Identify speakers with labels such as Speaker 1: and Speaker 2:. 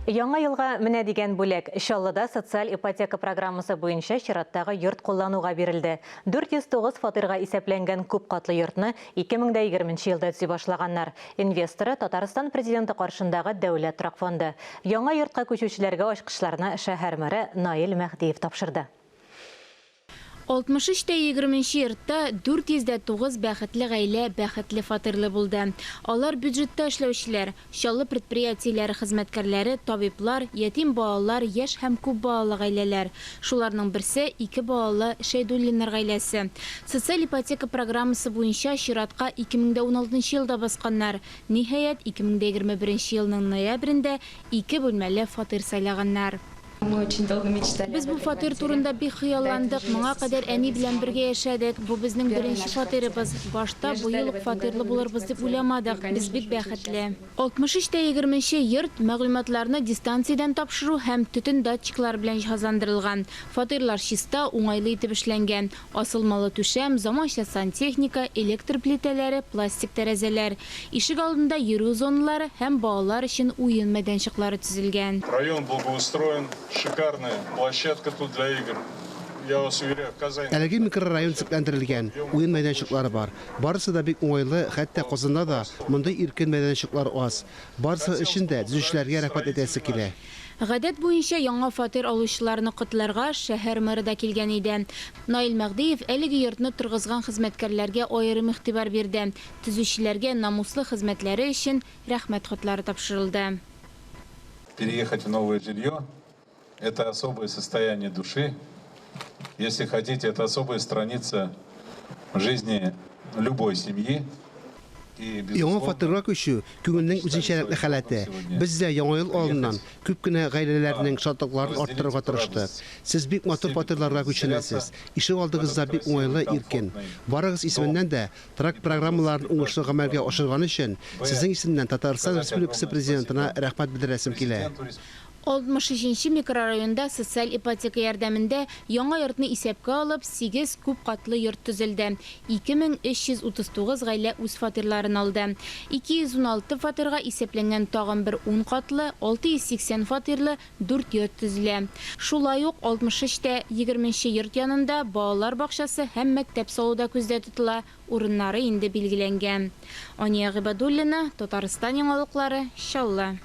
Speaker 1: Яңа елга менә дигән бүләк Чаллыда социаль ипотека программасы буенча чираттагы йорт куллануга бирелде. 409 фатирга исәпләнгән күп катлы йортны 2020 елда төзи башлаганнар. Инвесторы Татарстан президенты каршындагы Дәүләт торак фонды. Яңа йортка күчүчеләргә ачкычларны шәһәр мэры Наил Мәхдиев тапшырды.
Speaker 2: 63-20 йортта 409 бәхетле гаилә бәхетле фатирлы булды. Алар бюджетта эшләүчеләр, чаллы предприятиеләре хезмәткәрләре, табиблар, ятим балалар, яшь һәм күп балалы гаиләләр. Шуларның берсе 2 балалы Шәйдуллиннар гаиләсе. Социаль ипотека программасы буенча чиратка 2016 елда басканнар. Ниһаять 2021 елның ноябрендә 2 бүлмәле фатир сайлаганнар. Без бу фатир турында бик хыялландык. Моңа кадәр әни белән бергә яшәдек. Бу безнең беренче фатирыбыз. Башта бу ел фатирлы булырбыз дип уйламадык. Без бик бәхетле. 63-20 йорт мәгълүматларны дистанциядән тапшыру һәм төтен датчиклар белән җиһазландырылган. Фатирлар чиста, уңайлы итеп эшләнгән. Асылмалы түшәм, заманча сантехника, электр плитәләре, пластик тәрәзәләр, ишек алдында йөрү зоналары һәм балалар өчен уен мәйданчыклары төзелгән.
Speaker 3: Район благоустроен. Шикарная площадка тут для игр. Я вас уверяю, в Казани.
Speaker 4: Әлеге микрорайон төзекләндерелгән, уен мәйданчыклары бар. Барысы да бик уңайлы, хәтта Казанда да мондай иркен мәйданчыклар аз. Барысы өчен дә төзүчеләргә рәхмәт әйтәсе килә.
Speaker 2: Гадәт буенча яңа фатир алучыларны котларга шәһәр мэры да килгән иде. Наил Мәхдиев әлеге йортны торгызган хезмәткәрләргә аерым игътибар бирде. Төзүчеләргә намуслы хезмәтләре өчен рәхмәт хатлары тапшырылды.
Speaker 5: Переехать в новое жилье – это особое состояние души. Если хотите, это особая страница в жизни любой семьи.
Speaker 4: Яңа фатирга күчү күңелнең үзенчәлекле халаты. Без дә яңа ел алдыннан күп кенә гаиләләрнең шатлыкларын арттырырга тырыштык. Сез бик матур фатирларга күченәсез. Ишек алдыгызда бик уңайлы, иркен. Барыгыз исеменнән дә торак программаларын уңышлы гамәлгә ашырган өчен сезнең исемнән Татарстан Республикасы президентына рәхмәт белдерәсем килә.
Speaker 2: 63-нче микрорайонда социаль ипотека ярдәмендә яңа йортны исәпкә алып 8 күп катлы йорт төзелде. 2339 гаилә үз фатирларын алды. 216 фатирга исәпләнгән тагын бер 10 катлы, 680 фатирлы 4 йорт төзелә. Шулай ук 63-20 йорт янында балалар бакчасы һәм мәктәп салуда күздә тотыла. Урыннары инде билгеләнгән. Ания Гыйбадуллина, Татарстан яңалыклары, Чаллы.